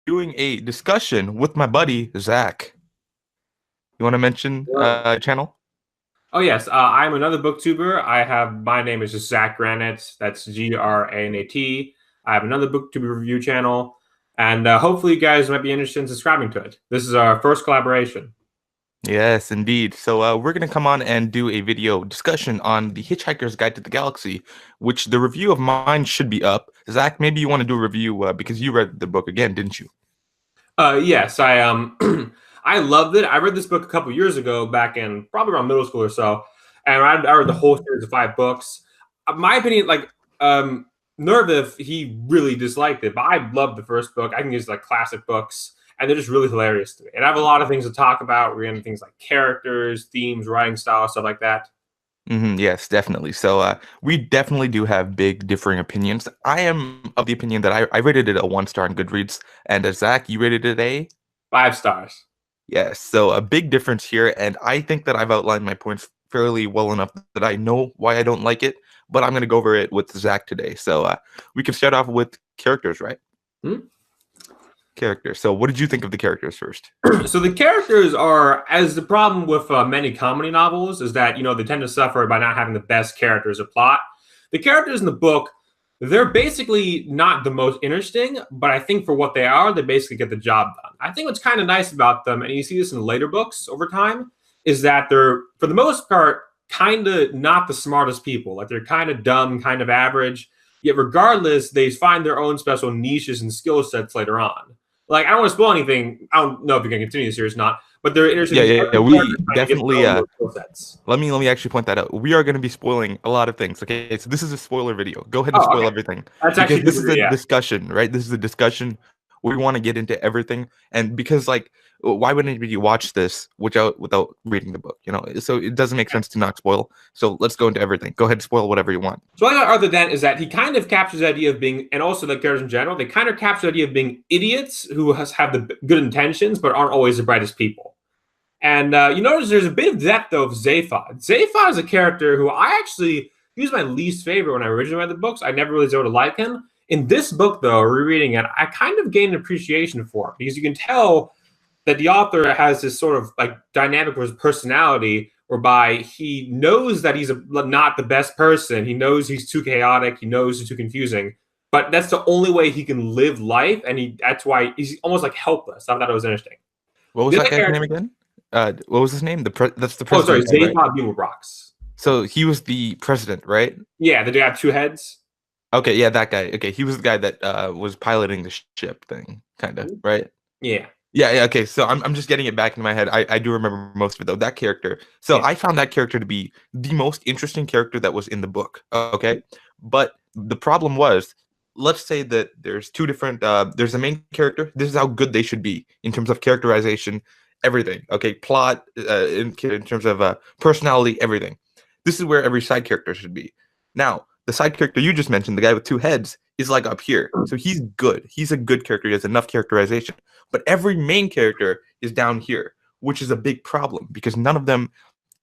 doing a discussion with my buddy Zach. You want to mention Hello. channel? Oh yes, I'm another booktuber. My name is just Zach Granat. That's Granat. I have another booktuber review channel, and hopefully you guys might be interested in subscribing to it. This is our first collaboration. Yes, indeed. So we're gonna come on and do a video discussion on the Hitchhiker's Guide to the Galaxy, which the review of mine should be up. Zach, maybe you want to do a review because you read the book again, didn't you? Yes, I I loved it. I read this book a couple years ago, back in probably around middle school or so, and I read the whole series of 5 books. My opinion, Nervith, he really disliked it, but I loved the first book. I think it's like classic books, and they're just really hilarious to me. And I have a lot of things to talk about. We're into things like characters, themes, writing style, stuff like that. Yes, definitely. So we definitely do have big differing opinions. I am of the opinion that I rated it a 1 star on Goodreads, and Zach, you rated it a 5 stars. yes. So a big difference here, and I think that I've outlined my points fairly well enough that I know why I don't like it, but I'm going to go over it with Zach today. So we can start off with characters, right? Hmm? Characters. So what did you think of the characters first? So the characters are, as the problem with many comedy novels is that they tend to suffer by not having the best characters or plot. The characters in the book, they're basically not the most interesting, but I think for what they are, they basically get the job done. I think what's kind of nice about them, and you see this in later books over time, is that they're, for the most part, kind of not the smartest people. Like they're kind of dumb, kind of average. Yet regardless, they find their own special niches and skill sets later on. Like, I don't want to spoil anything. I don't know if you're going to continue the series or not, but they're interesting. Yeah. We definitely Skill sets. let me actually point that out. We are going to be spoiling a lot of things. Okay, so this is a spoiler video. Go ahead and Oh, spoil okay. everything That's because actually this good is to a hear. Yeah. discussion, right? This is a discussion. We want to get into everything, and because like, why would anybody watch this without reading the book? So it doesn't make sense to not spoil. So let's go into everything. Go ahead and spoil whatever you want. So I got other than is that he kind of captures the idea of being, and also the characters in general, they kind of capture the idea of being idiots who have the good intentions but aren't always the brightest people. And you notice there's a bit of depth though of Zaphod. Zaphod is a character who he was my least favorite when I originally read the books. I never really started to like him. In this book, though, rereading it, I kind of gained an appreciation for him because you can tell that the author has this sort of like dynamic with his personality whereby he knows that he's not the best person. He knows he's too chaotic. He knows he's too confusing. But that's the only way he can live life, and that's why he's almost like helpless. I thought that was interesting. What was The that other guy's name character, again? What was his name? That's the oh, sorry, president, right? Zaphod Beamer. So he was the president, right? Yeah, did they have 2 heads? Okay, yeah, that guy. Okay, he was the guy that was piloting the ship thing, kind of, right? Yeah, Yeah. Okay. So I'm just getting it back in my head. I do remember most of it though. That character. So yeah. I found that character to be the most interesting character that was in the book. Okay. But the problem was, let's say that there's two different. There's a main character. This is how good they should be in terms of characterization, everything. Okay. Plot, in terms of personality, everything. This is where every side character should be. Now, the side character you just mentioned, the guy with 2 heads, is like up here. So he's good. He's a good character. He has enough characterization. But every main character is down here, which is a big problem because none of them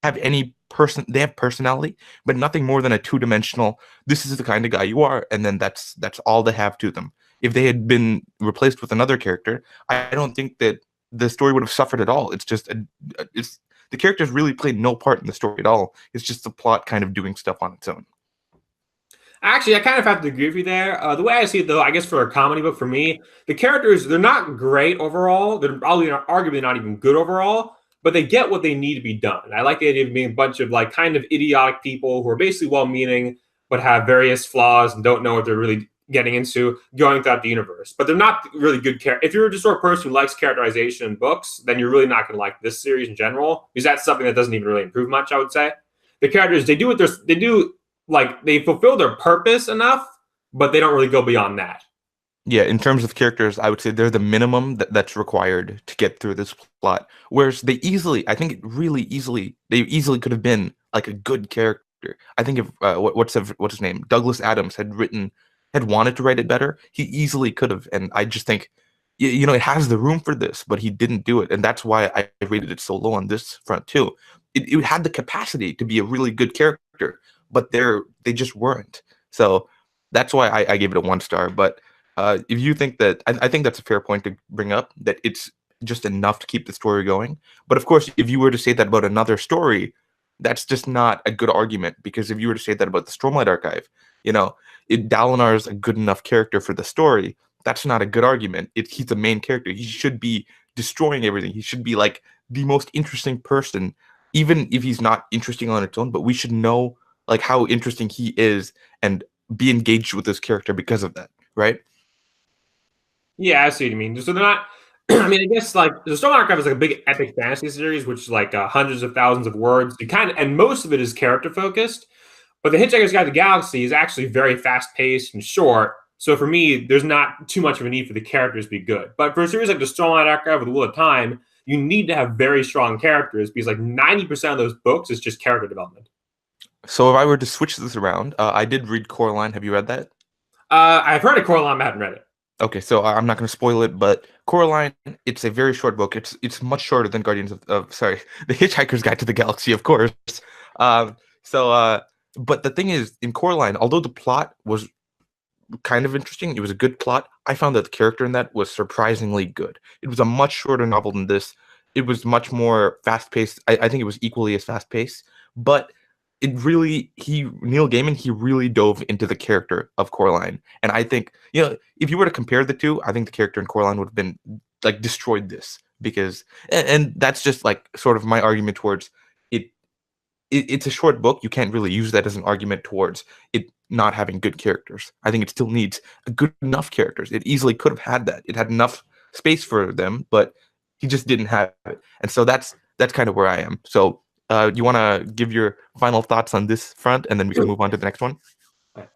have any person. They have personality, but nothing more than a two-dimensional. This is the kind of guy you are, and then that's all they have to them. If they had been replaced with another character, I don't think that the story would have suffered at all. It's just it's the characters really played no part in the story at all. It's just the plot kind of doing stuff on its own. Actually, I kind of have to agree with you there. The way I see it, though, I guess for a comedy book, for me, the characters, they're not great overall. They're probably arguably not even good overall, but they get what they need to be done. I like the idea of being a bunch of like kind of idiotic people who are basically well-meaning, but have various flaws and don't know what they're really getting into going throughout the universe. But they're not really good characters. If you're just sort of person who likes characterization in books, then you're really not going to like this series in general, because that's something that doesn't even really improve much, I would say. The characters, they do like they fulfill their purpose enough, but they don't really go beyond that. Yeah, in terms of characters, I would say they're the minimum that's required to get through this plot. Whereas I think they easily could have been like a good character. I think if what's his name, Douglas Adams had wanted to write it better, he easily could have. And I just think, it has the room for this, but he didn't do it, and that's why I rated it so low on this front too. It had the capacity to be a really good character, but they just weren't. So that's why I gave it a 1 star. But If you think that, I think that's a fair point to bring up, that it's just enough to keep the story going. But of course, if you were to say that about another story, that's just not a good argument, because if you were to say that about the Stormlight Archive, you know, Dalinar is a good enough character for the story. That's not a good argument. He's the main character. He should be destroying everything. He should be like the most interesting person, even if he's not interesting on its own. But we should know like how interesting he is and be engaged with this character because of that, right? Yeah, I see what you mean. So they're not. I mean, I guess like the Storm Archive is like a big epic fantasy series, which is like hundreds of thousands of words. You kind of, and most of it is character focused. But the Hitchhiker's Guide to the Galaxy is actually very fast paced and short. So for me, there's not too much of a need for the characters to be good. But for a series like the Stormlight Archive or the Wheel of Time, you need to have very strong characters, because like 90% of those books is just character development. So if I were to switch this around, I did read Coraline. Have you read that? I've heard of Coraline, I haven't read it. Okay, so I'm not going to spoil it, but Coraline, it's a very short book. It's much shorter than Guardians of sorry, The Hitchhiker's Guide to the Galaxy, of course. Um, but the thing is, in Coraline, although the plot was kind of interesting, it was a good plot, I found that the character in that was surprisingly good. It was a much shorter novel than this. It was much more fast-paced. I think it was equally as fast-paced, but it really, Neil Gaiman, he really dove into the character of Coraline. And I think, if you were to compare the two, I think the character in Coraline would have been like destroyed this, because, and that's just like sort of my argument towards it. It's a short book. You can't really use that as an argument towards it not having good characters. I think it still needs a good enough characters. It easily could have had that. It had enough space for them, but he just didn't have it. And so that's kind of where I am. So you want to give your final thoughts on this front, and then we can move on to the next one?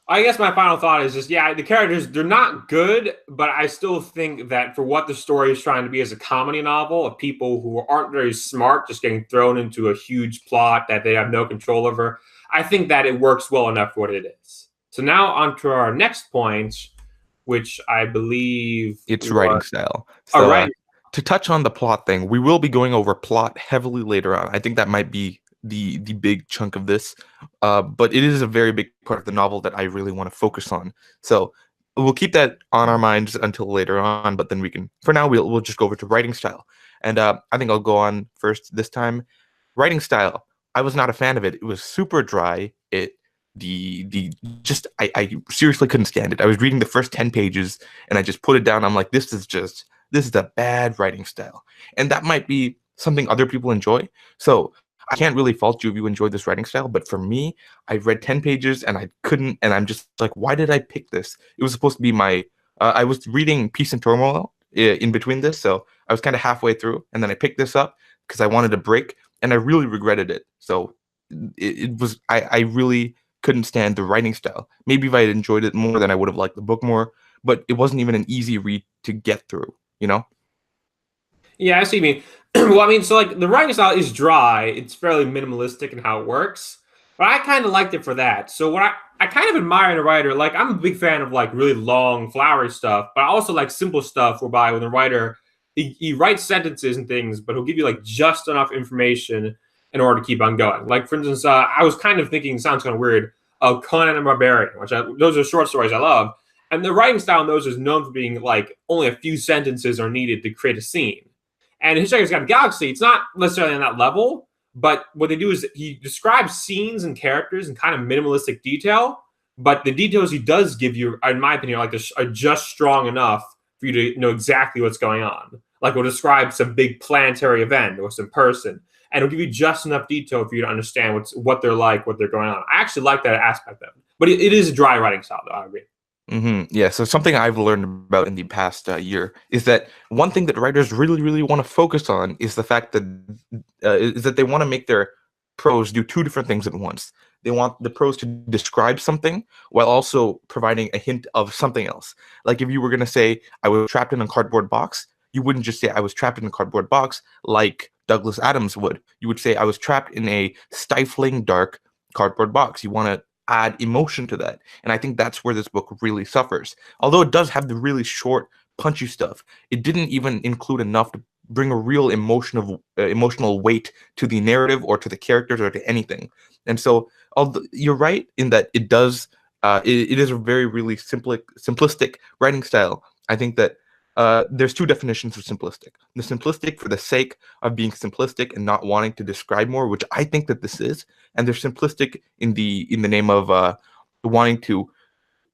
I guess my final thought is just, yeah, the characters, they're not good, but I still think that for what the story is trying to be as a comedy novel of people who aren't very smart, just getting thrown into a huge plot that they have no control over, I think that it works well enough for what it is. So now on to our next point, which I believe... It's writing style. So, right. To touch on the plot thing, we will be going over plot heavily later on. I think that might be the big chunk of this, but it is a very big part of the novel that I really want to focus on. So we'll keep that on our minds until later on, but then we can, for now, we'll just go over to writing style. And I think I'll go on first this time. Writing style, I was not a fan of it. It was super dry. I seriously couldn't stand it. I was reading the first 10 pages and I just put it down. I'm like, this is a bad writing style. And that might be something other people enjoy. So I can't really fault you if you enjoyed this writing style, but for me, I read 10 pages and I couldn't, and I'm just like, why did I pick this? It was supposed to be I was reading Peace and Turmoil in between this, so I was kind of halfway through, and then I picked this up because I wanted a break, and I really regretted it. So I really couldn't stand the writing style. Maybe if I had enjoyed it more, then I would have liked the book more, but it wasn't even an easy read to get through, Yeah, I see what you mean. Well, I mean, so like the writing style is dry. It's fairly minimalistic in how it works, but I kind of liked it for that. So what I kind of admire in a writer, like I'm a big fan of like really long, flowery stuff, but I also like simple stuff whereby when the writer, he writes sentences and things, but he'll give you like just enough information in order to keep on going. Like for instance, I was kind of thinking, sounds kind of weird, of Conan and Barbarian, those are short stories I love. And the writing style in those is known for being like only a few sentences are needed to create a scene. And Hitchhiker's Guide to the Galaxy, it's not necessarily on that level, but what they do is he describes scenes and characters in kind of minimalistic detail, but the details he does give you, in my opinion, are just strong enough for you to know exactly what's going on. Like we'll describe some big planetary event or some person, and it'll give you just enough detail for you to understand what they're like, what they're going on. I actually like that aspect of it. But it is a dry writing style, though, I agree. Yeah, so something I've learned about in the past year is that one thing that writers really, really want to focus on is the fact that they want to make their prose do two different things at once. They want the prose to describe something while also providing a hint of something else. Like if you were going to say, I was trapped in a cardboard box, you wouldn't just say, I was trapped in a cardboard box like Douglas Adams would. You would say, I was trapped in a stifling, dark cardboard box. You want to add emotion to that, and I think that's where this book really suffers. Although it does have the really short, punchy stuff, it didn't even include enough to bring a real emotional weight to the narrative or to the characters or to anything. And so you're right in that it does it is a very really simplistic writing style. I think that there's two definitions of simplistic. The simplistic for the sake of being simplistic and not wanting to describe more, which I think that this is, and they're simplistic in the name of wanting to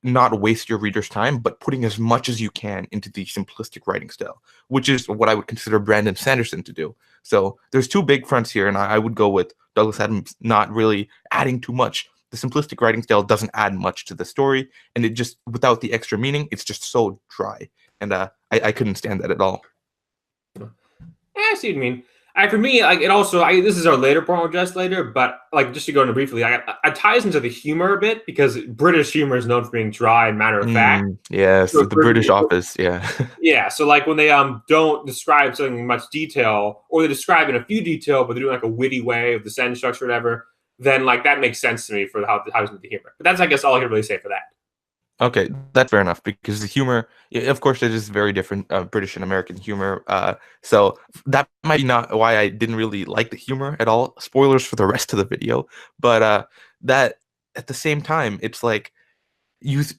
not waste your reader's time, but putting as much as you can into the simplistic writing style, which is what I would consider Brandon Sanderson to do. So there's two big fronts here, and I would go with Douglas Adams not really adding too much. The simplistic writing style doesn't add much to the story, and it just, without the extra meaning, it's just so dry. And I couldn't stand that at all. I see what you mean. For me, like it also, this is our later point we'll address later, but like just to go into briefly, it ties into the humor a bit because British humor is known for being dry and matter of fact. Yes, so the British Office, yeah. Yeah, so like when they don't describe something in much detail, or they describe in a few detail, but they're doing like a witty way of the sentence structure or whatever, then like that makes sense to me for how the humor. But that's, I guess, all I can really say for that. Okay, that's fair enough, because the humor, of course, it is very different, British and American humor. So that might be not why I didn't really like the humor at all. Spoilers for the rest of the video, but that at the same time, it's like it's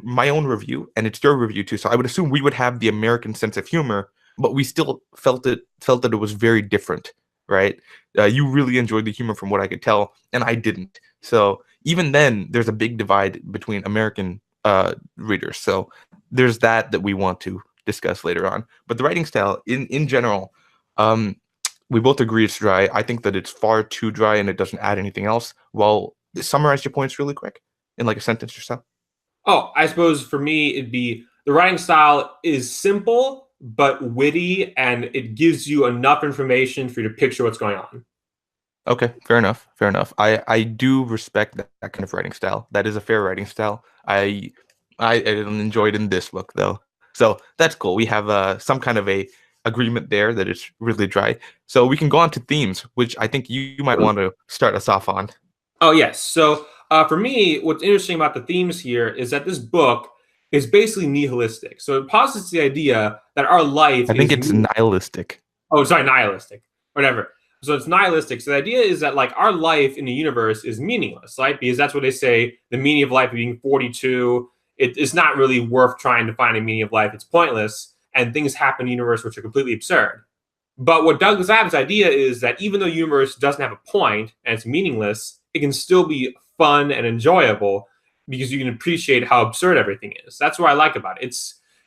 my own review and it's your review too. So I would assume we would have the American sense of humor, but we still felt that it was very different, right? You really enjoyed the humor from what I could tell, and I didn't. So even then, there's a big divide between American readers. So there's that we want to discuss later on. But the writing style, in general, we both agree it's dry. I think that it's far too dry and it doesn't add anything else. Well, summarize your points really quick in like a sentence or so. Oh, I suppose for me, it'd be the writing style is simple but witty, and it gives you enough information for you to picture what's going on. Okay, fair enough. Fair enough. I do respect that kind of writing style. That is a fair writing style. I enjoyed in this book though, so that's cool. We have some kind of a agreement there that it's really dry. So we can go on to themes, which I think you might want to start us off on. Oh yes. So for me, what's interesting about the themes here is that this book is basically nihilistic. So it posits the idea that our life. I think it's nihilistic. Oh, sorry, nihilistic. Whatever. So it's nihilistic. So the idea is that like our life in the universe is meaningless, right? Because that's what they say, the meaning of life being 42. It's not really worth trying to find a meaning of life. It's pointless. And things happen in the universe which are completely absurd. But what Douglas Adams' idea is that even though the universe doesn't have a point and it's meaningless, it can still be fun and enjoyable because you can appreciate how absurd everything is. That's what I like about it.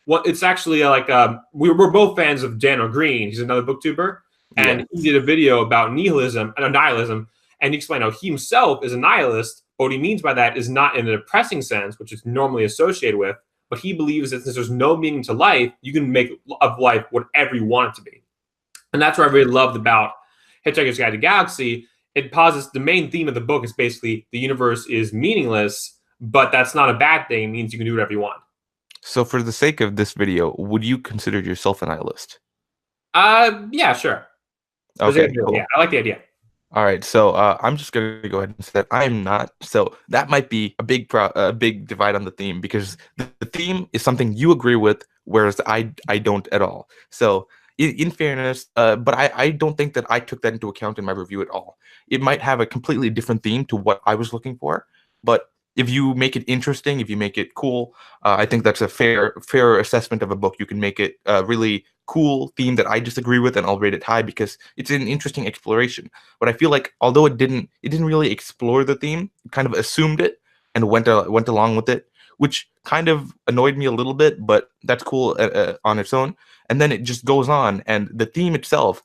It's actually like we're both fans of Daniel Green. He's another booktuber. And he did a video about nihilism, and he explained how he himself is a nihilist. But what he means by that is not in a depressing sense, which is normally associated with, but he believes that since there's no meaning to life, you can make of life whatever you want it to be. And that's what I really loved about Hitchhiker's Guide to the Galaxy. It posits the main theme of the book is basically the universe is meaningless, but that's not a bad thing. It means you can do whatever you want. So for the sake of this video, would you consider yourself a nihilist? Yeah, sure. Okay, cool. Yeah, I like the idea. All right, so I'm just gonna go ahead and say that I'm not. So that might be a big divide on the theme, because the theme is something you agree with, whereas I don't at all. So in fairness, but I don't think that I took that into account in my review at all. It might have a completely different theme to what I was looking for, but if you make it interesting, if you make it cool, I think that's a fair assessment of a book. You can make it a really cool theme that I disagree with, and I'll rate it high because it's an interesting exploration. But I feel like although it didn't really explore the theme, it kind of assumed it and went along with it, which kind of annoyed me a little bit. But that's cool on its own. And then it just goes on, and the theme itself,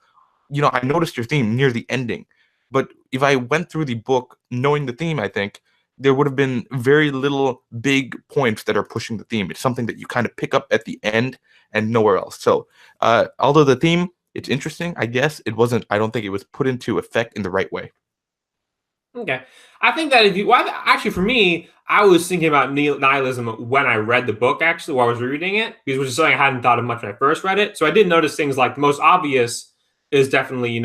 I noticed your theme near the ending. But if I went through the book knowing the theme, I think there would have been very little big points that are pushing the theme. It's something that you kind of pick up at the end and nowhere else. So although the theme, it's interesting, I guess it wasn't, I don't think it was put into effect in the right way. Okay. I think that actually for me, I was thinking about nihilism when I read the book, actually, while I was reading it, because it was just something I hadn't thought of much when I first read it. So I did notice things like the most obvious is definitely,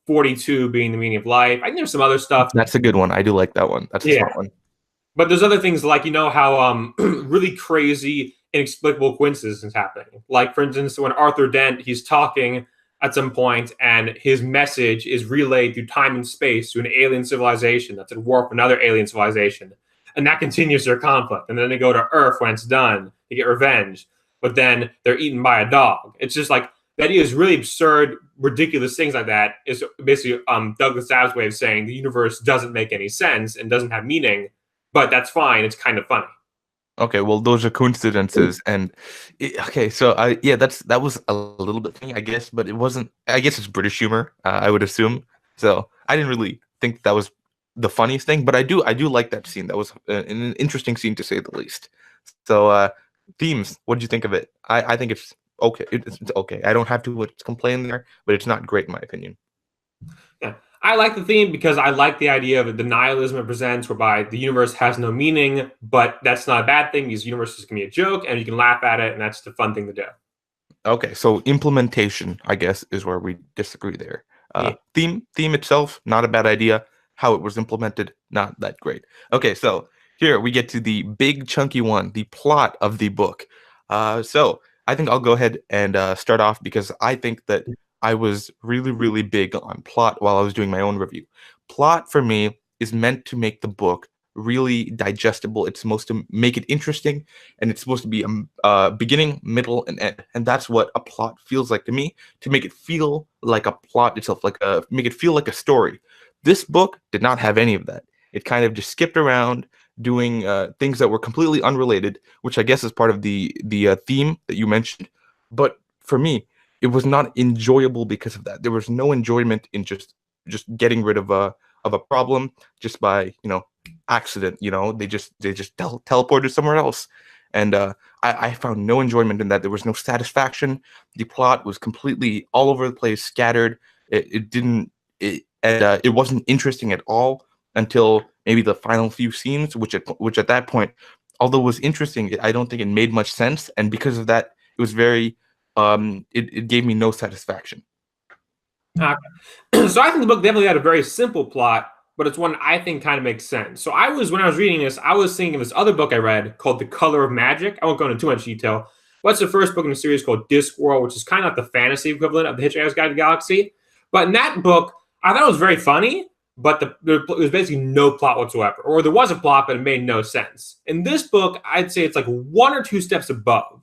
42 being the meaning of life. I think there's some other stuff. That's a good one. I do like that one. That's a smart one. But there's other things like, how really crazy, inexplicable coincidences happening. Like, for instance, when Arthur Dent, he's talking at some point and his message is relayed through time and space to an alien civilization that's at war with another alien civilization. and that continues their conflict. And then they go to Earth when it's done to get revenge, but then they're eaten by a dog. It's just like the idea is really absurd, ridiculous things like that. Is basically Douglas Adams' way of saying the universe doesn't make any sense and doesn't have meaning, but that's fine. It's kind of funny. Okay, well, those are coincidences, and okay, so that was a little bit funny, I guess, but it wasn't. I guess it's British humor, I would assume. So I didn't really think that was the funniest thing, but I do like that scene. That was an interesting scene to say the least. So themes, what did you think of it? I think it's okay. It's okay. I don't have to complain there, but it's not great in my opinion. Yeah. I like the theme because I like the idea of the nihilism it presents, whereby the universe has no meaning, but that's not a bad thing because universes can be a joke and you can laugh at it, and that's the fun thing to do. Okay, so implementation, I guess, is where we disagree there. Yeah. Theme itself, not a bad idea. How it was implemented, not that great. Okay, so here we get to the big chunky one, the plot of the book. So I think I'll go ahead and start off because I think that I was really, really big on plot while I was doing my own review. Plot for me is meant to make the book really digestible. It's supposed to make it interesting, and it's supposed to be a beginning, middle, and end. And that's what a plot feels like to me. To make it feel like a plot itself, make it feel like a story. This book did not have any of that. It kind of just skipped around doing things that were completely unrelated, which I guess is part of the theme that you mentioned. But for me, it was not enjoyable because of that. There was no enjoyment in just getting rid of a problem just by accident. They just teleported somewhere else, and I found no enjoyment in that. There was no satisfaction. The plot was completely all over the place, scattered. It wasn't interesting at all until maybe the final few scenes, which at that point, although it was interesting, I don't think it made much sense, and because of that, it was very it gave me no satisfaction. So I think the book definitely had a very simple plot, but it's one I think kind of makes sense. So when I was reading this, I was thinking of this other book I read called The Color of Magic. I won't go into too much detail. What's the first book in the series called Discworld, which is kind of like the fantasy equivalent of The Hitchhiker's Guide to the Galaxy. But in that book, I thought it was very funny, but there was basically no plot whatsoever. Or there was a plot, but it made no sense. In this book, I'd say it's like one or two steps above.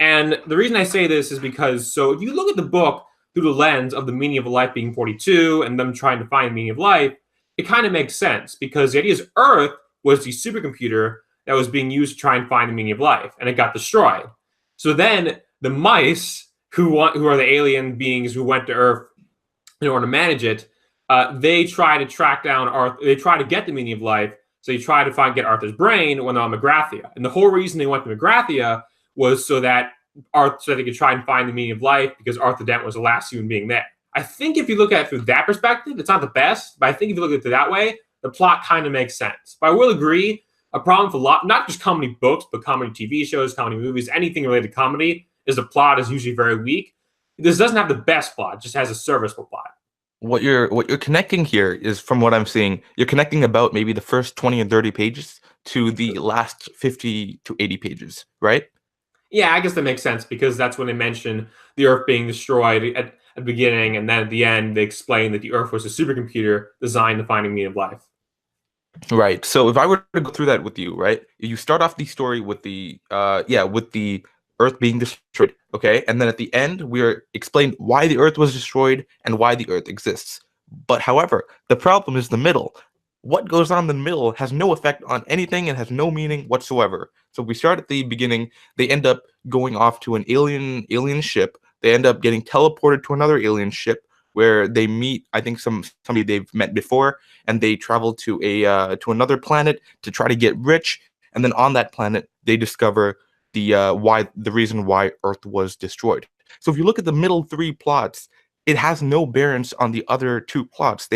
And the reason I say this is because, so if you look at the book through the lens of the meaning of life being 42 and them trying to find the meaning of life, it kind of makes sense because the idea is Earth was the supercomputer that was being used to try and find the meaning of life, and it got destroyed. So then the mice, who are the alien beings who went to Earth in order to manage it, they try to track down Arthur. They try to get the meaning of life. So they try to get Arthur's brain when they're on Magrathea. And the whole reason they went to Magrathea was so that they could try and find the meaning of life, because Arthur Dent was the last human being there. I think if you look at it through that perspective, it's not the best, but I think if you look at it that way, the plot kind of makes sense. But I will agree, a problem for not just comedy books, but comedy TV shows, comedy movies, anything related to comedy, is the plot is usually very weak. This doesn't have the best plot; it just has a serviceable plot. What you're connecting here is, from what I'm seeing, you're connecting about maybe the first 20 and 30 pages to the last 50 to 80 pages, right? Yeah, I guess that makes sense because that's when they mention the Earth being destroyed at the beginning, and then at the end they explain that the Earth was a supercomputer designed to find the meaning of life. Right. So if I were to go through that with you, right, you start off the story with the Earth being destroyed, okay, and then at the end we're explained why the Earth was destroyed and why the Earth exists. But however, the problem is the middle. What goes on in the middle has no effect on anything and has no meaning whatsoever. So we start at the beginning. They end up going off to an alien ship. They end up getting teleported to another alien ship where they meet, I think, somebody they've met before, and they travel to to another planet to try to get rich. And then on that planet, they discover the reason why Earth was destroyed. So if you look at the middle three plots, it has no bearance on the other two plots.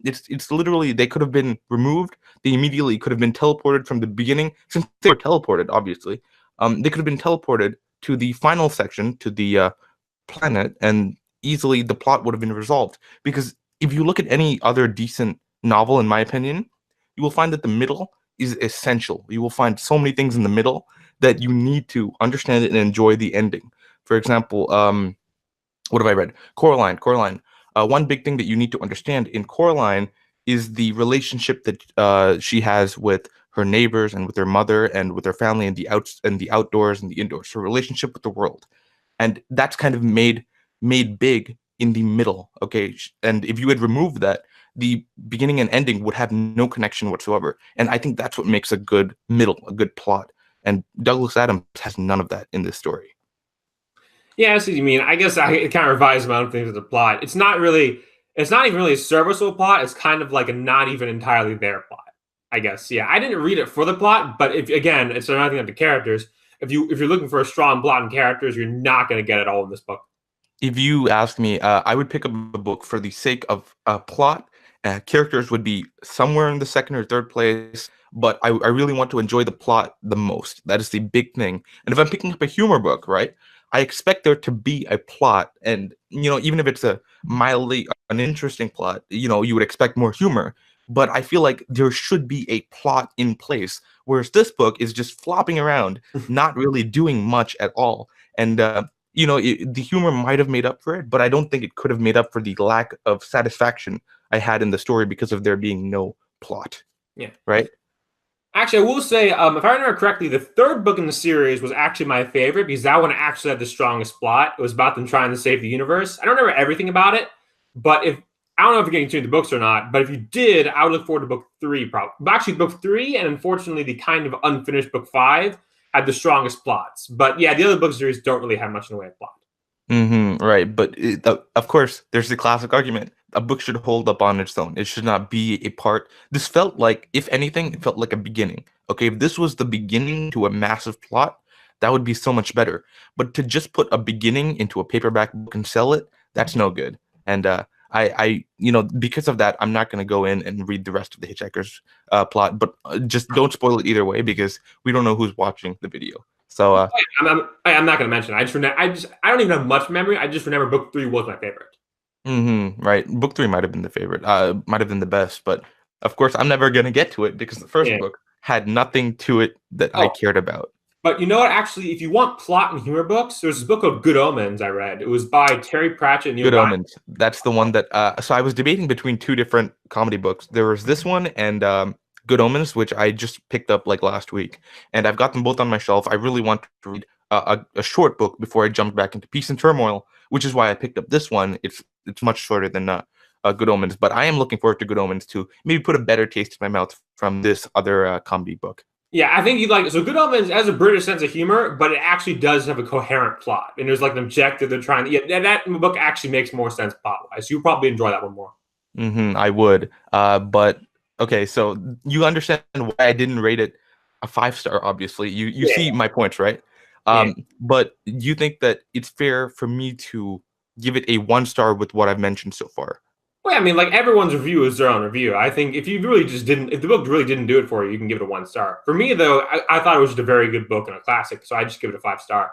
It's literally, they could have been removed. They immediately could have been teleported from the beginning, since they were teleported, obviously. They could have been teleported to the final section, to the planet, and easily the plot would have been resolved. Because if you look at any other decent novel, in my opinion, you will find that the middle is essential. You will find so many things in the middle that you need to understand it and enjoy the ending. For example, what have I read? Coraline. One big thing that you need to understand in Coraline is the relationship that she has with her neighbors and with her mother and with her family and the outdoors and the indoors, her relationship with the world. And that's kind of made big in the middle. Okay. And if you had removed that, the beginning and ending would have no connection whatsoever. And I think that's what makes a good middle, a good plot. And Douglas Adams has none of that in this story. Yeah, I see what you mean. I guess I kind of revised my own things with the plot. It's not even really a serviceable plot. It's kind of like a not even entirely there plot, I guess. Yeah, I didn't read it for the plot, but if again, it's another thing of the characters. If you're looking for a strong plot and characters, you're not going to get it all in this book. If you ask me, I would pick up a book for the sake of plot. Characters would be somewhere in the second or third place, but I really want to enjoy the plot the most. That is the big thing. And if I'm picking up a humor book, right, I expect there to be a plot. And, even if it's a mildly uninteresting plot, you would expect more humor. But I feel like there should be a plot in place, whereas this book is just flopping around, not really doing much at all. And, the humor might have made up for it, but I don't think it could have made up for the lack of satisfaction I had in the story because of there being no plot. Yeah. Right? Actually, I will say, if I remember correctly, the third book in the series was actually my favorite because that one actually had the strongest plot. It was about them trying to save the universe. I don't remember everything about it, but I don't know if you're getting to the books or not, but if you did, I would look forward to book 3 probably. But actually, book 3 and unfortunately the kind of unfinished book 5 had the strongest plots. But yeah, the other book series don't really have much in the way of plot. Right, but of course, there's the classic argument. A book should hold up on its own. It should not be a part. This felt like, if anything, it felt like a beginning. Okay, if this was the beginning to a massive plot, that would be so much better. But to just put a beginning into a paperback book and sell it, that's no good. And because of that, I'm not going to go in and read the rest of the Hitchhikers plot. But just don't spoil it either way because we don't know who's watching the video. So I'm not going to mention it. I don't even have much memory. I just remember book 3 was my favorite. Right. Book 3 might have been the favorite. Might have been the best, but of course I'm never gonna get to it because the first book had nothing to it that I cared about. But you know what? Actually, if you want plot and humor books, there's this book called Good Omens I read. It was by Terry Pratchett and Neil Good Gaiman. Omens. That's the one that. So I was debating between two different comedy books. There was this one and Good Omens, which I just picked up like last week, and I've got them both on my shelf. I really want to read a short book before I jumped back into Peace and Turmoil, which is why I picked up this one. It's much shorter than Good Omens, but I am looking forward to Good Omens to maybe put a better taste in my mouth from this other comedy book. Yeah, I think you'd like it. So Good Omens has a British sense of humor, but it actually does have a coherent plot. And there's like an objective they're trying to... Yeah, that book actually makes more sense plot-wise. You'll probably enjoy that one more. I would. But, okay, so you understand why I didn't rate it a 5-star, obviously. You see my points, right? But you think that it's fair for me to give it a 1-star with what I've mentioned so far? Well, I mean, like everyone's review is their own review. I think if the book really didn't do it for you, you can give it a 1-star. For me, though, I thought it was just a very good book and a classic, so I just give it a 5-star.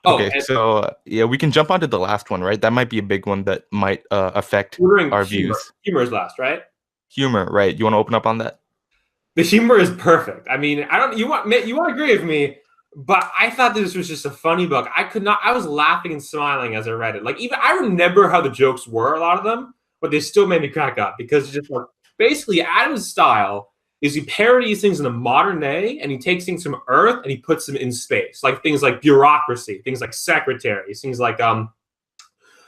Okay, so we can jump onto the last one, right? That might be a big one that might affect our views. Humor is last, right? Humor, right? You want to open up on that? The humor is perfect. I mean, you want to agree with me, but I thought this was just a funny book. I was laughing and smiling as I read it. Like, even I remember how the jokes were, a lot of them, but they still made me crack up because it's just like, basically Adam's style is he parodies things in the modern day and he takes things from Earth and he puts them in space, like things like bureaucracy, things like secretaries, things like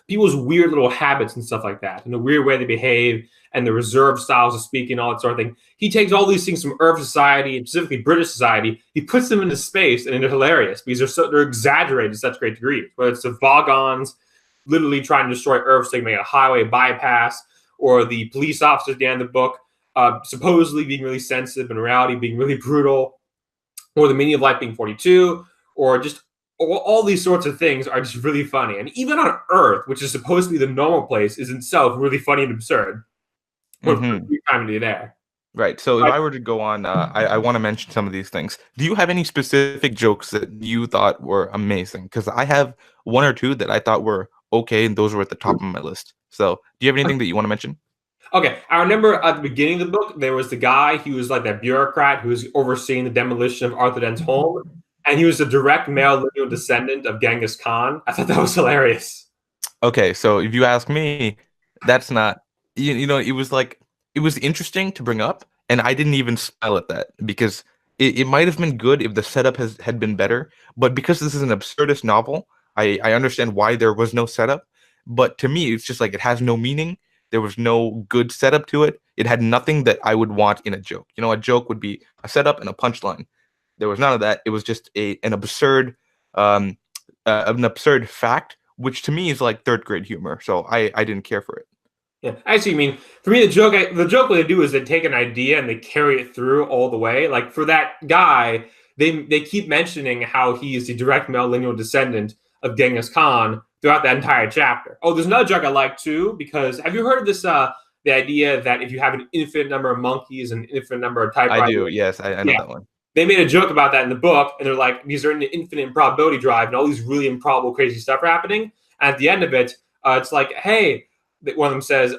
people's weird little habits and stuff like that, and the weird way they behave and the reserved styles of speaking, all that sort of thing. He takes all these things from Earth society, and specifically British society, he puts them into space, and they're hilarious because they're exaggerated to such great degrees. Whether it's the Vogons literally trying to destroy Earth so they can make a highway bypass, or the police officers at the end of the book supposedly being really sensitive, and in reality being really brutal, or the meaning of life being 42, or just all these sorts of things are just really funny. And even on Earth, which is supposed to be the normal place, is itself really funny and absurd. Time to be there. Right. So if I were to go on, I want to mention some of these things. Do you have any specific jokes that you thought were amazing? Because I have one or two that I thought were okay, and those were at the top of my list. So do you have anything that you want to mention? Okay. I remember at the beginning of the book, there was the guy, he was like that bureaucrat who was overseeing the demolition of Arthur Dent's home. And he was a direct male lineal descendant of Genghis Khan. I thought that was hilarious. Okay, so if you ask me, that's not, it was interesting to bring up, and I didn't even smile at that because it might have been good if the setup had been better, but because this is an absurdist novel, I understand why there was no setup. But to me, it's just like it has no meaning. There was no good setup to it. It had nothing that I would want in a joke. You know, a joke would be a setup and a punchline. There was none of that. It was just um, an absurd fact, which to me is like third grade humor. So I didn't care for it. Yeah, actually, I mean, for me, the joke what they do is they take an idea and they carry it through all the way. Like for that guy, they keep mentioning how he is the direct male lineal descendant of Genghis Khan throughout that entire chapter. Oh, there's another joke I like too because have you heard of this? The idea that if you have an infinite number of monkeys and an infinite number of I do. typewriters, Yes, I know yeah, that one. they made a joke about that in the book, and they're like, these are in an infinite improbability drive, and all these really improbable, crazy stuff are happening. And at the end of it, it's like, hey, one of them says,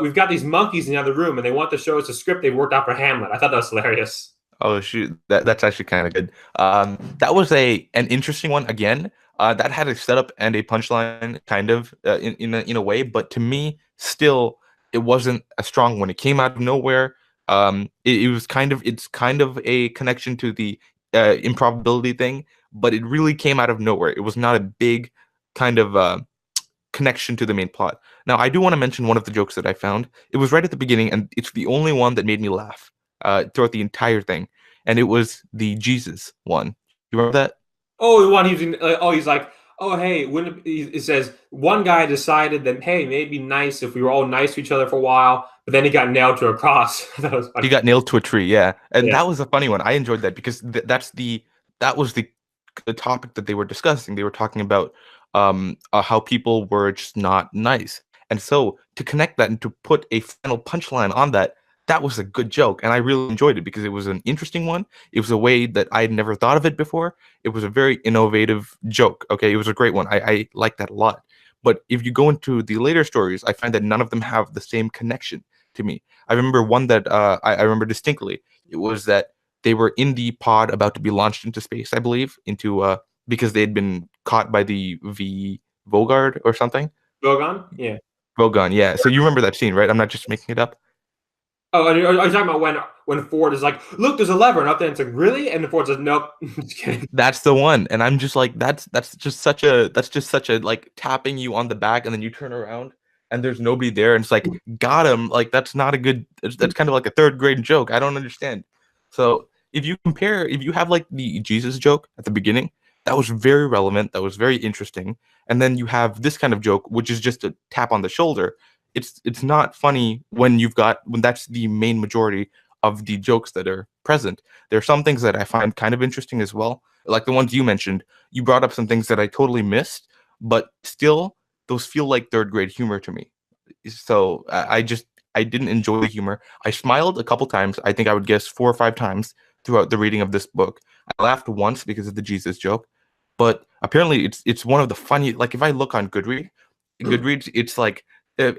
we've got these monkeys in the other room, and they want to show us a script they worked out for Hamlet. I thought that was hilarious. Oh shoot, that's actually kind of good. That was an interesting one again. That had a setup and a punchline, kind of in a way, but to me, still, it wasn't a strong one. It came out of nowhere. It was it's kind of a connection to the improbability thing, but it really came out of nowhere. It was not a big kind of connection to the main plot. Now, I do want to mention one of the jokes that I found. It was right at the beginning, and it's the only one that made me laugh throughout the entire thing, and it was the Jesus one. You remember that? Oh, the one he's like, oh, hey, it says one guy decided that, hey, maybe it'd be nice if we were all nice to each other for a while, but then he got nailed to a cross. That was He funny. got nailed to a tree, yeah, and Yeah. that was a funny one. I enjoyed that because that was the topic that they were discussing. They were talking about how people were just not nice, and so to connect that and to put a final punchline on that, that was a good joke, and I really enjoyed it because it was an interesting one. It was a way that I had never thought of it before. It was a very innovative joke. Okay, it was a great one. I like that a lot. But if you go into the later stories, I find that none of them have the same connection to me. I remember one that I remember distinctly. It was that they were in the pod about to be launched into space, I believe, into because they had been caught by the Vogard or something. Bogon? Yeah. Vogon, yeah. So you remember that scene, right? I'm not just making it up. Oh, and are you talking about when Ford is like, look, there's a lever, and up there it's like, really? And the Ford says, nope. Just kidding. That's the one, and I'm just like, that's just such a like tapping you on the back, and then you turn around and there's nobody there, and it's like, got him. Like that's not a good. That's kind of like a third grade joke. I don't understand. So if you have like the Jesus joke at the beginning, that was very relevant. That was very interesting, and then you have this kind of joke, which is just a tap on the shoulder. It's not funny when that's the main majority of the jokes that are present. There are some things that I find kind of interesting as well, like the ones you mentioned. You brought up some things that I totally missed, but still, those feel like third grade humor to me. So I didn't enjoy the humor. I smiled a couple times. I think I would guess 4 or 5 times throughout the reading of this book. I laughed once because of the Jesus joke, but apparently it's one of the funny. Like if I look on Goodreads, it's like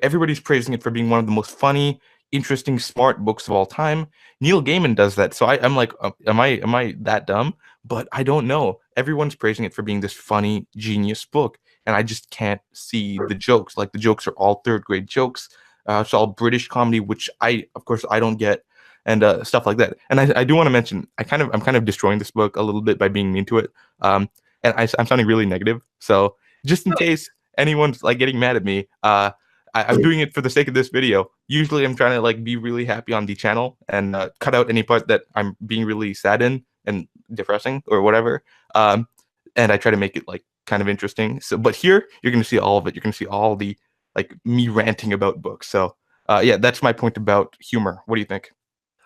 everybody's praising it for being one of the most funny, interesting, smart books of all time. Neil Gaiman does that, so I'm like, am I that dumb? But I don't know. Everyone's praising it for being this funny, genius book, and I just can't see the jokes. Like the jokes are all third grade jokes. It's all British comedy, which of course, I don't get, and stuff like that. And I do want to mention, I'm kind of destroying this book a little bit by being mean to it. And I'm sounding really negative. So just in case anyone's like getting mad at me, I'm doing it for the sake of this video. Usually, I'm trying to like be really happy on the channel and cut out any part that I'm being really sad in and depressing or whatever. And I try to make it like kind of interesting. So, but here you're going to see all of it. You're going to see all the like me ranting about books. So, yeah, that's my point about humor. What do you think?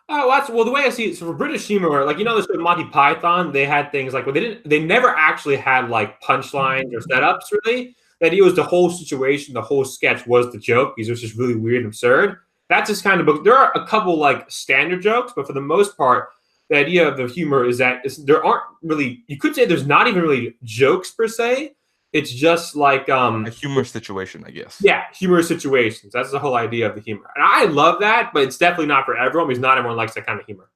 Oh, well, the way I see it, so for British humor, like the show Monty Python, they had things like, well, they never actually had like punchlines or setups really. The idea was the whole situation, the whole sketch was the joke because it was just really weird and absurd. That's just kind of book. There are a couple like standard jokes, but for the most part, the idea of the humor is that there aren't really. You could say there's not even really jokes per se. It's just like A humor situation, I guess. yeah, humorous situations. That's the whole idea of the humor, and I love that. But it's definitely not for everyone because not everyone likes that kind of humor.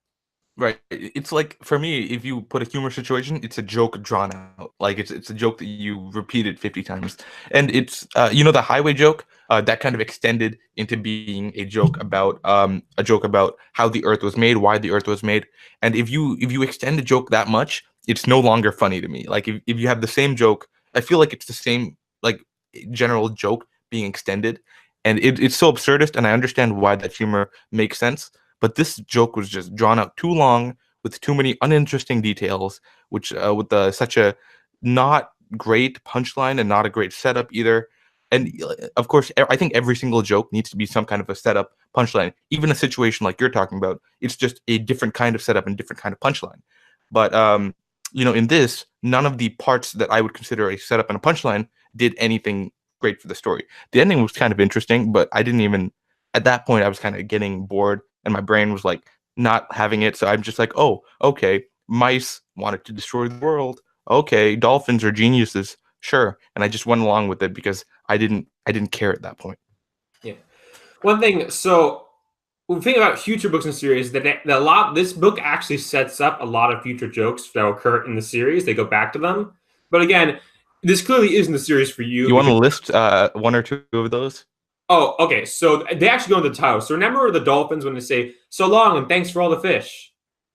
Right. It's like for me, if you put a humor situation, it's a joke drawn out. Like it's a joke that you repeated 50 times. And it's the highway joke. that kind of extended into being a joke about how the Earth was made, why the Earth was made. And if you extend a joke that much, it's no longer funny to me. Like if you have the same joke, I feel like it's the same like general joke being extended, and it's so absurdist. And I understand why that humor makes sense, but this joke was just drawn out too long with too many uninteresting details, which with such a not great punchline and not a great setup either. And of course, I think every single joke needs to be some kind of a setup punchline. Even a situation like you're talking about, it's just a different kind of setup and different kind of punchline. But in this, none of the parts that I would consider a setup and a punchline did anything great for the story. The ending was kind of interesting, but I didn't even at that point I was kind of getting bored and my brain was like not having it. So I'm just like, oh, okay, mice wanted to destroy the world. Okay, dolphins are geniuses. Sure. And I just went along with it because I didn't care at that point. Yeah. One thing, so when we think about future books and series, this book actually sets up a lot of future jokes that occur in the series. They go back to them. But again, this clearly isn't the series for you. You want to list one or two of those? Oh, okay. So they actually go into the title. So remember the dolphins when they say, "So long and thanks for all the fish."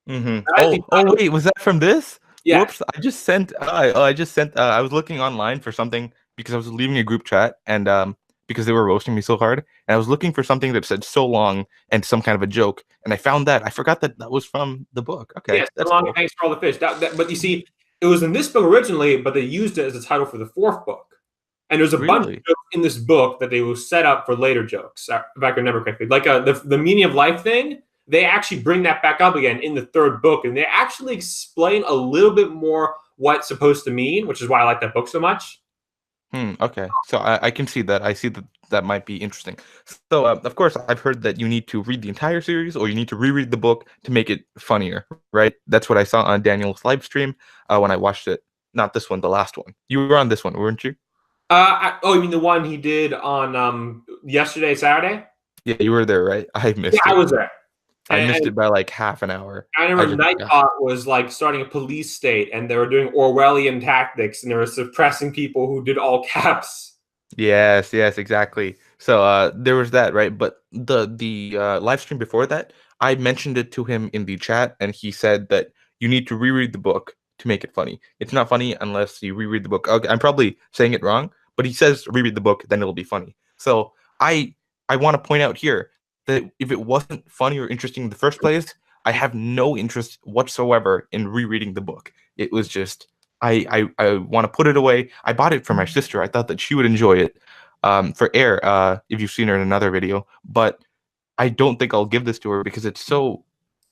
Mm-hmm. Oh, wait, was that from this? Yeah. Whoops! I just sent. I was looking online for something because I was leaving a group chat and because they were roasting me so hard, and I was looking for something that said "so long" and some kind of a joke, and I found that. I forgot that was from the book. Okay, Yeah, that's so long cool. and thanks for all the fish. But you see, it was in this book originally, but they used it as a title for the fourth book. And there's a bunch of jokes in this book that they will set up for later jokes, if I can remember correctly. Like the meaning of life thing, they actually bring that back up again in the third book, and they actually explain a little bit more what it's supposed to mean, which is why I like that book so much. Okay, so I can see that. I see that might be interesting. So, of course, I've heard that you need to read the entire series or you need to reread the book to make it funnier, right? That's what I saw on Daniel's live stream when I watched it. Not this one, the last one. You were on this one, weren't you? You mean the one he did on yesterday, Saturday? Yeah, you were there, right? I missed it. I was there. I missed it by like half an hour. I remember Nightbot was like starting a police state, and they were doing Orwellian tactics, and they were suppressing people who did all caps. Yes, exactly. So there was that, right? But the live stream before that, I mentioned it to him in the chat, and he said that you need to reread the book to make it funny. It's not funny unless you reread the book. Okay, I'm probably saying it wrong, but he says reread the book, then it'll be funny. So I want to point out here that if it wasn't funny or interesting in the first place, I have no interest whatsoever in rereading the book. It was just I want to put it away. I bought it for my sister. I thought that she would enjoy it for Air, if you've seen her in another video. But I don't think I'll give this to her because it's so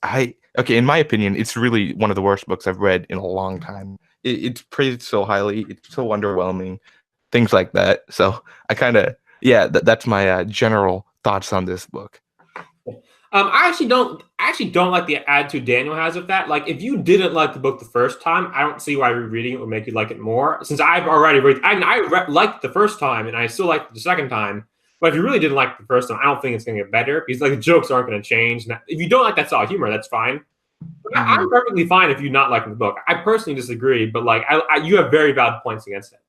okay, in my opinion, it's really one of the worst books I've read in a long time. It's praised so highly. It's so underwhelming, things like that. So I kind of that's my general thoughts on this book. I actually don't like the attitude Daniel has with that. Like, if you didn't like the book the first time, I don't see why rereading it would make you like it more. Since I've already read, liked the first time, and I still liked the second time. But if you really didn't like the first time, I don't think it's going to get better because like the jokes aren't going to change. And if you don't like that style of humor, that's fine. But I'm perfectly fine if you not like the book. I personally disagree, but like you have very valid points against it.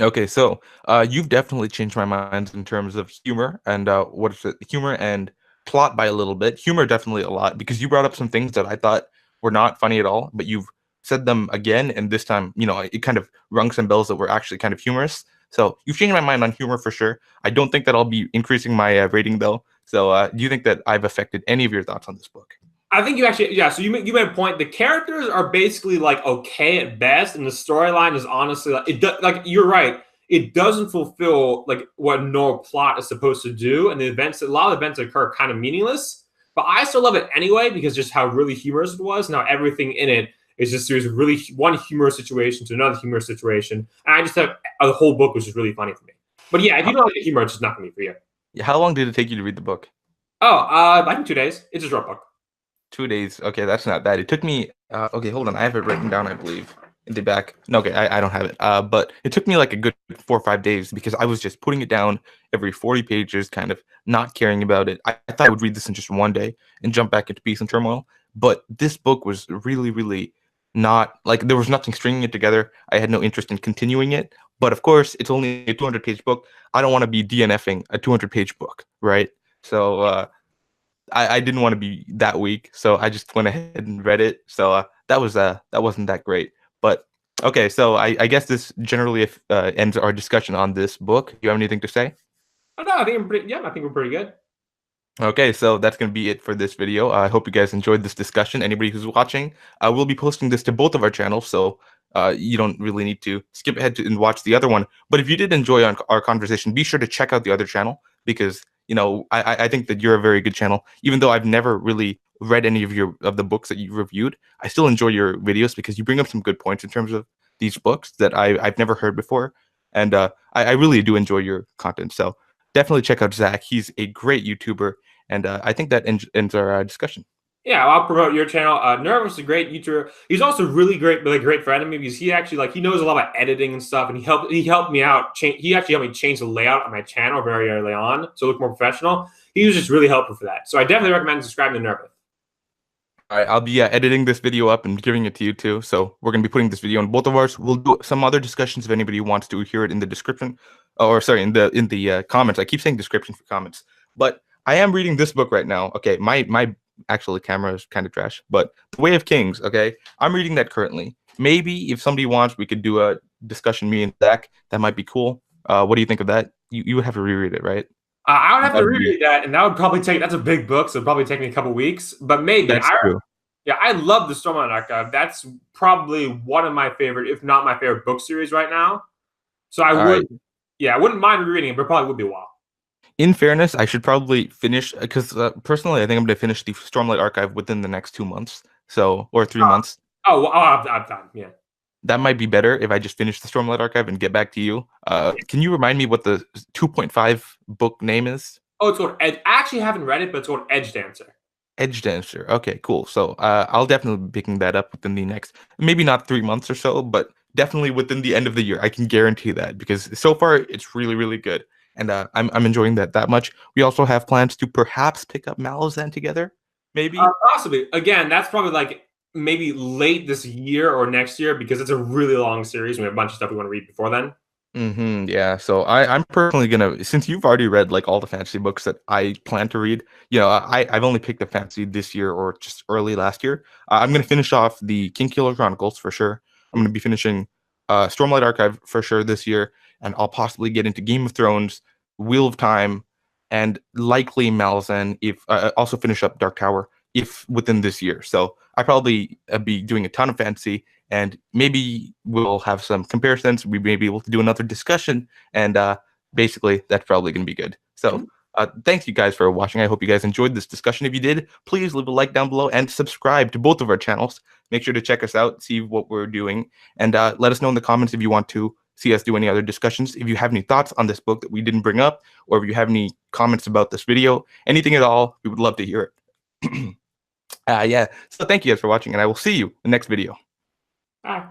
Okay, so you've definitely changed my mind in terms of humor and what is it? Humor and plot by a little bit. Humor definitely a lot because you brought up some things that I thought were not funny at all, but you've said them again, and this time, it kind of rung some bells that were actually kind of humorous. So you've changed my mind on humor for sure. I don't think that I'll be increasing my rating though. So do you think that I've affected any of your thoughts on this book? I think you actually, yeah. So you made a point. The characters are basically like okay at best, and the storyline is honestly like you're right. It doesn't fulfill like what a normal plot is supposed to do, and a lot of events occur kind of meaningless. But I still love it anyway because just how really humorous it was. Now everything in it is just there's really one humorous situation to another humorous situation, and I just thought the whole book was just really funny for me. But yeah, if you don't like the humor, it's just not gonna be for you. How long did it take you to read the book? Oh, I think 2 days. It's a short book. 2 days. Okay, that's not bad. It took me. Okay, hold on. I have it written down, I believe, in the back. No, okay, I don't have it. But it took me like a good 4 or 5 days because I was just putting it down every 40 pages, kind of not caring about it. I thought I would read this in just one day and jump back into Peace and Turmoil. But this book was really, really not like there was nothing stringing it together. I had no interest in continuing it. But of course, it's only a 200-page book. I don't want to be DNFing a 200-page book, right? So I didn't want to be that weak, so I just went ahead and read it. So that wasn't that great. But okay, so I guess this generally ends our discussion on this book. Do you have anything to say? Oh, no, I think I'm pretty. Yeah, I think we're pretty good. Okay, so that's going to be it for this video. I hope you guys enjoyed this discussion. Anybody who's watching, we'll be posting this to both of our channels, so you don't really need to skip ahead and watch the other one. But if you did enjoy our conversation, be sure to check out the other channel because I think that you're a very good channel. Even though I've never really read any of the books that you reviewed, I still enjoy your videos because you bring up some good points in terms of these books that I've never heard before, and I really do enjoy your content. So definitely check out Zach. He's a great YouTuber, and I think that ends our discussion. Yeah, I'll promote your channel. Nervous is a great YouTuber. He's also really great, like great friend of me because he actually he knows a lot about editing and stuff, and he helped me out. He actually helped me change the layout of my channel very early on, so it looked more professional. He was just really helpful for that. So I definitely recommend subscribing to Nervith. All right, I'll be editing this video up and giving it to you too. So we're gonna be putting this video on both of ours. We'll do some other discussions if anybody wants to hear it in the description, or sorry, in the comments. I keep saying description for comments, but I am reading this book right now. Okay, my actually camera is kind of trash, but The Way of Kings. Okay, I'm reading that currently. Maybe if somebody wants, we could do a discussion, me and Zach. That might be cool. What do you think of that? You would have to reread it, right? I would have to reread that, and that would probably take. That's a big book, so it'd probably take me a couple weeks. But maybe that's true. Yeah, I love the Stormlight Archive. That's probably one of my favorite, if not my favorite, book series right now. So I wouldn't mind rereading it, but probably would be a while. In fairness, I should probably finish because personally, I think I'm going to finish the Stormlight Archive within the next 2 months, or 3 months. Oh, well, I've done. Yeah, that might be better if I just finish the Stormlight Archive and get back to you. Can you remind me what the 2.5 book name is? Oh, it's called Edge. I actually haven't read it, but it's called Edge Dancer. Edge Dancer. Okay, cool. So I'll definitely be picking that up within the next, maybe not 3 months or so, but definitely within the end of the year. I can guarantee that because so far it's really, really good. And I'm enjoying that much. We also have plans to perhaps pick up Malazan together, maybe. Possibly. Again, that's probably like maybe late this year or next year because it's a really long series. We have a bunch of stuff we want to read before then. Yeah. So I'm personally gonna, since you've already read like all the fantasy books that I plan to read, I've only picked up fantasy this year or just early last year. I'm gonna finish off the Kingkiller Chronicles for sure. I'm gonna be finishing Stormlight Archive for sure this year, and I'll possibly get into Game of Thrones, Wheel of Time, and likely Malazan. If also finish up Dark Tower if within this year. So I probably be doing a ton of fantasy. And maybe we'll have some comparisons. We may be able to do another discussion. And basically, that's probably going to be good. So thanks, you guys, for watching. I hope you guys enjoyed this discussion. If you did, please leave a like down below and subscribe to both of our channels. Make sure to check us out, see what we're doing. And let us know in the comments if you want to see us do any other discussions. If you have any thoughts on this book that we didn't bring up, or if you have any comments about this video, anything at all, we would love to hear it. Yeah. So thank you guys for watching, and I will see you in the next video. Bye.